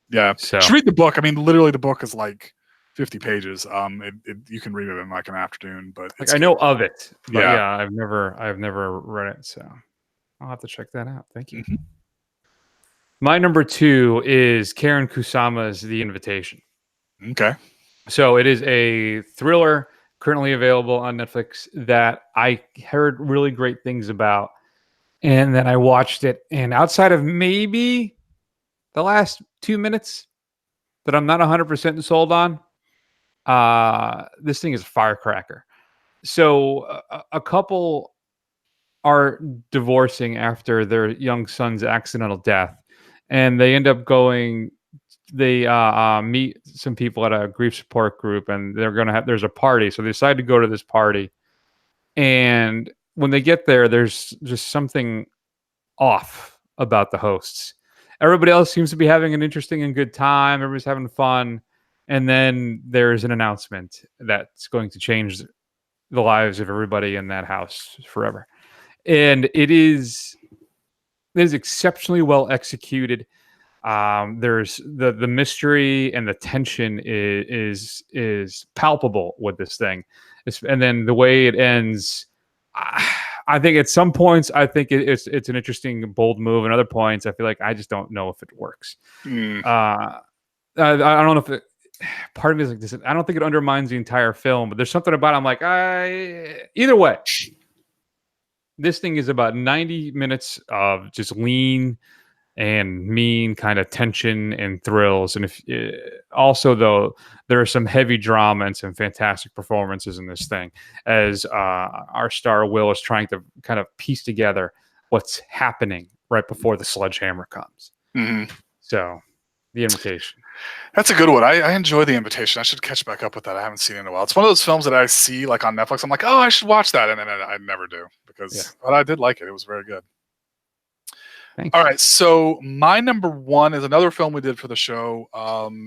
Yeah. So you should read the book. I mean, literally the book is like 50 pages. You can read it in like an afternoon, but I know of it. But yeah, I've never read it, so I'll have to check that out. Thank you. Mm-hmm. My number 2 is Karen Kusama's The Invitation. Okay. So it is a thriller currently available on Netflix that I heard really great things about, and then I watched it, and outside of maybe the last 2 minutes that I'm not 100% sold on, this thing is a firecracker. So a couple are divorcing after their young son's accidental death, and they end up they meet some people at a grief support group, and there's a party. So they decide to go to this party, and when they get there, there's just something off about the hosts. Everybody else seems to be having an interesting and good time. Everybody's having fun. And then there's an announcement that's going to change the lives of everybody in that house forever. And it is exceptionally well executed. There's the mystery and the tension is palpable with this thing. And then the way it ends I think at some points, I think it's an interesting, bold move. And other points, I feel like I just don't know if it works. I don't know if it. Part of me is like this. I don't think it undermines the entire film, but there's something about it, I'm like, either way. This thing is about 90 minutes of just lean and mean kind of tension and thrills. And if also, though, there are some heavy drama and some fantastic performances in this thing as our star Will is trying to kind of piece together what's happening right before the sledgehammer comes. So The Invitation. That's a good one. I enjoy The Invitation. I should catch back up with that. I haven't seen it in a while. It's one of those films that I see like on Netflix. I'm like, oh, I should watch that. And then I never do but I did like it. It was very good. Thanks. All right. So my number one is another film we did for the show.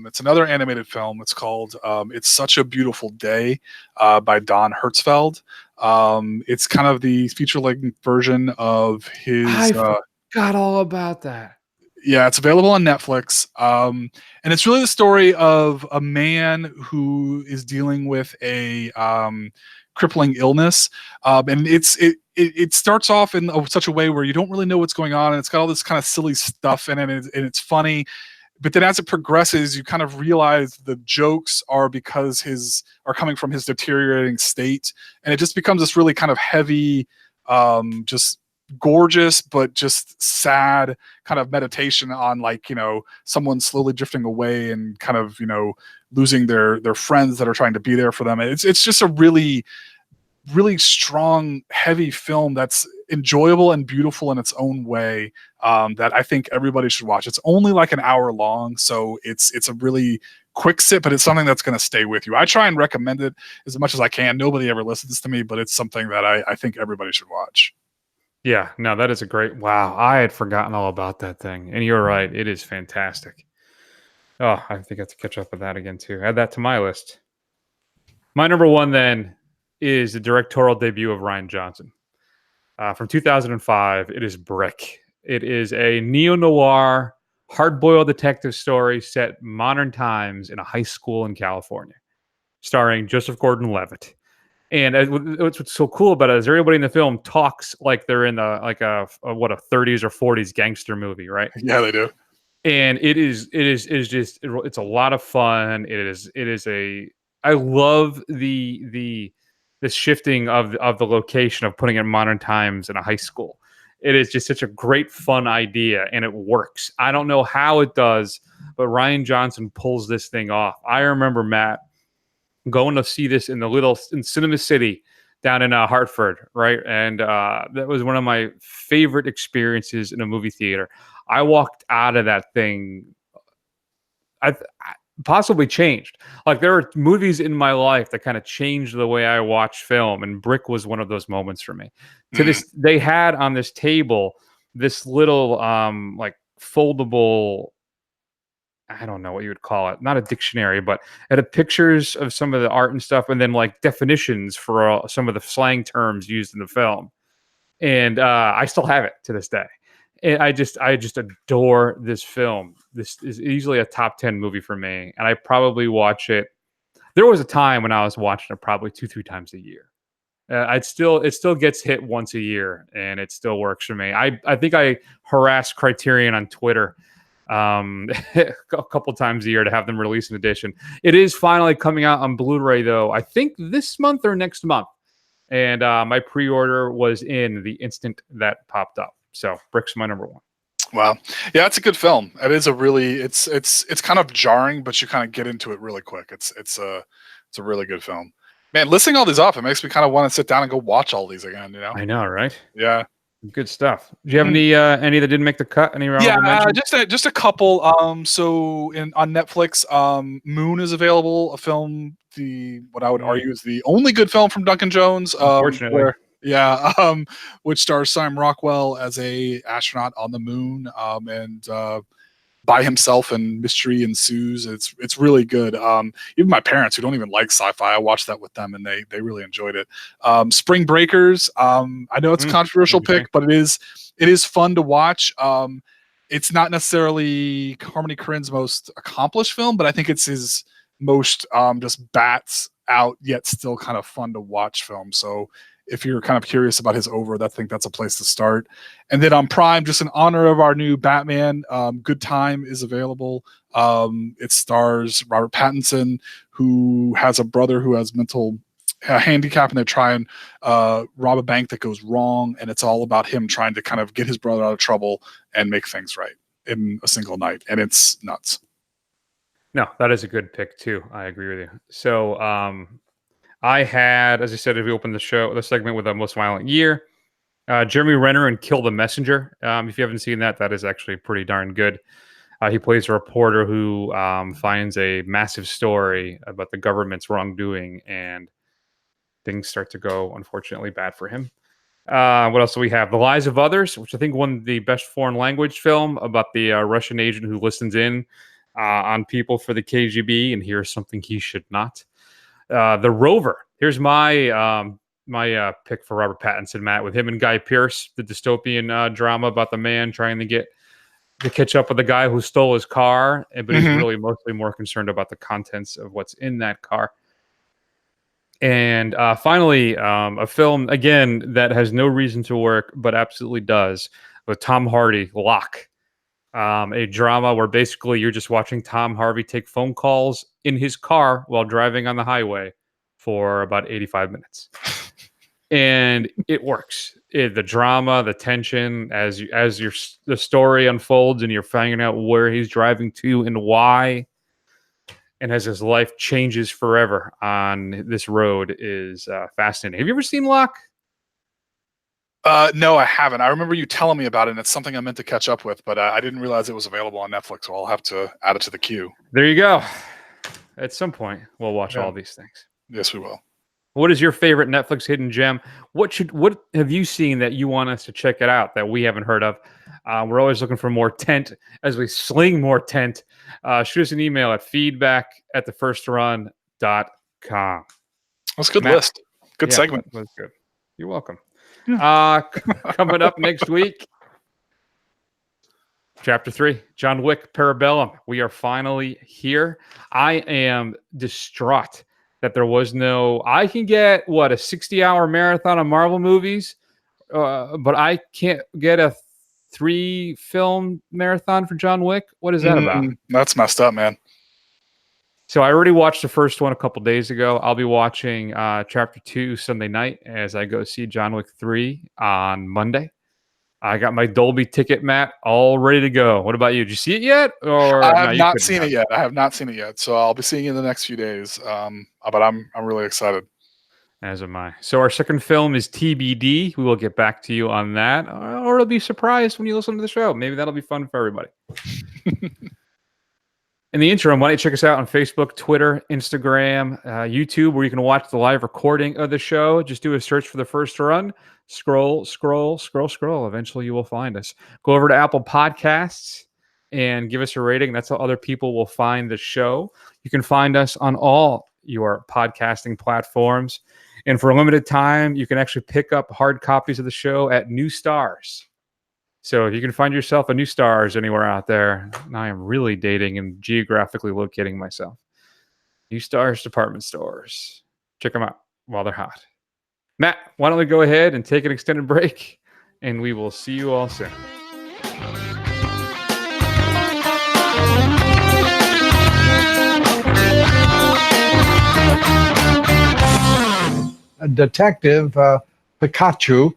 It's another animated film. It's called It's Such a Beautiful Day by Don Hertzfeld. It's kind of the feature-length version of his... I forgot all about that. Yeah, it's available on Netflix. And it's really the story of a man who is dealing with a crippling illness. And it starts off in such a way where you don't really know what's going on. And it's got all this kind of silly stuff in it. And it's funny. But then as it progresses, you kind of realize the jokes are coming from his deteriorating state. And it just becomes this really kind of heavy, just gorgeous but just sad kind of meditation on, like, someone slowly drifting away and kind of losing their friends that are trying to be there for them. It's just a really strong, heavy film that's enjoyable and beautiful in its own way, that I think everybody should watch. It's only like an hour long, so it's a really quick sit, but it's something that's going to stay with you. I try and recommend it as much as I can. Nobody ever listens to me, but it's something that I think everybody should watch. Yeah, no, that is a great... Wow, I had forgotten all about that thing. And you're right, it is fantastic. Oh, I think I have to catch up with that again, too. Add that to my list. My number one, then, is the directorial debut of Rian Johnson. From 2005, it is Brick. It is a neo-noir, hard-boiled detective story set modern times in a high school in California, starring Joseph Gordon-Levitt. And what's so cool about it is everybody in the film talks like they're in a 30s or 40s gangster movie, right? Yeah, they do. And it's a lot of fun. I love the shifting of the location of putting it in modern times in a high school. It is just such a great, fun idea, and it works. I don't know how it does, but Rian Johnson pulls this thing off. I remember, Matt, going to see this in Cinema City down in Hartford, right? And that was one of my favorite experiences in a movie theater. I walked out of that thing, I possibly changed. Like, there are movies in my life that kind of changed the way I watch film, and Brick was one of those moments for me. To this, they had on this table this little like foldable, I don't know what you would call it, not a dictionary, but it had pictures of some of the art and stuff, and then like definitions for some of the slang terms used in the film. And I still have it to this day. And I just adore this film. This is easily a top 10 movie for me, and I probably watch it. There was a time when I was watching it probably 2-3 times a year. It still gets hit once a year, and it still works for me. I think I harass Criterion on Twitter a couple times a year to have them release an edition. It is finally coming out on Blu-ray, though, I think this month or next month. And my pre-order was in the instant that popped up. So Brick's my number one. Wow. Yeah, it's a good film. It is it's kind of jarring, but you kind of get into it really quick. It's a really good film. Man, listing all these off, it makes me kind of want to sit down and go watch all these again, I know, right? Yeah. Good stuff. Do you have any that didn't make the cut? Any just a couple. So on Netflix, Moon is available. A film, what I would argue is the only good film from Duncan Jones. Unfortunately, which stars Sam Rockwell as a astronaut on the moon, and by himself, and mystery ensues. It's really good. Even my parents, who don't even like sci-fi, I watched that with them, and they really enjoyed it. Spring Breakers. I know it's a controversial pick, but it is fun to watch. It's not necessarily Harmony Korine's most accomplished film, but I think it's his most just bats out yet still kind of fun to watch film. So if you're kind of curious about his over, I think that's a place to start. And then on Prime, just in honor of our new Batman, Good Time is available. It stars Robert Pattinson, who has a brother who has mental handicap, and they try and rob a bank that goes wrong, and it's all about him trying to kind of get his brother out of trouble and make things right in a single night, and it's nuts. No, that is a good pick too. I agree with you. So I had, as I said, if we opened the segment with a most violent year, Jeremy Renner in Kill the Messenger. If you haven't seen that, that is actually pretty darn good. He plays a reporter who finds a massive story about the government's wrongdoing, and things start to go, unfortunately, bad for him. What else do we have? The Lies of Others, which I think won the best foreign language film about the Russian agent who listens in on people for the KGB and hears something he should not. The Rover. Here's my pick for Robert Pattinson, Matt, with him and Guy Pearce, the dystopian drama about the man trying to catch up with the guy who stole his car, but he's really mostly more concerned about the contents of what's in that car. And finally, a film, again, that has no reason to work, but absolutely does, with Tom Hardy, Locke. A drama where basically you're just watching Tom Hardy take phone calls in his car while driving on the highway for about 85 minutes. And it works. The drama, the tension, as the story unfolds and you're finding out where he's driving to and why, and as his life changes forever on this road is fascinating. Have you ever seen Locke? No, I haven't. I remember you telling me about it, and it's something I meant to catch up with, but I didn't realize it was available on Netflix, so I'll have to add it to the queue. There you go. At some point, we'll watch all these things. Yes, we will. What is your favorite Netflix hidden gem? What have you seen that you want us to check it out that we haven't heard of? We're always looking for more tent as we sling more tent. Shoot us an email at feedback@thefirstrun.com. That's a good list. Good segment. That's good. You're welcome. Coming up next week, Chapter 3, John Wick Parabellum. We are finally here. I am distraught that there was no... I can get, a 60-hour marathon of Marvel movies, but I can't get a 3-film marathon for John Wick. What is that about? That's messed up, man. So I already watched the first one a couple days ago. I'll be watching Chapter 2 Sunday night as I go see John Wick 3 on Monday. I got my Dolby ticket, Matt, all ready to go. What about you? Did you see it yet? Or I have not seen it yet. I have not seen it yet. So I'll be seeing it in the next few days. But I'm really excited. As am I. So our second film is TBD. We will get back to you on that. Or it'll be surprised when you listen to the show. Maybe that'll be fun for everybody. In the interim, why don't you check us out on Facebook, Twitter, Instagram, YouTube, where you can watch the live recording of the show. Just do a search for The First Run. Scroll. Eventually you will find us. Go over to Apple Podcasts and give us a rating. That's how other people will find the show. You can find us on all your podcasting platforms. And for a limited time, you can actually pick up hard copies of the show at New Stars. So if you can find yourself a New Stars anywhere out there, now I am really dating and geographically locating myself. New Stars department stores. Check them out while they're hot. Matt, why don't we go ahead and take an extended break, and we will see you all soon. Detective Pikachu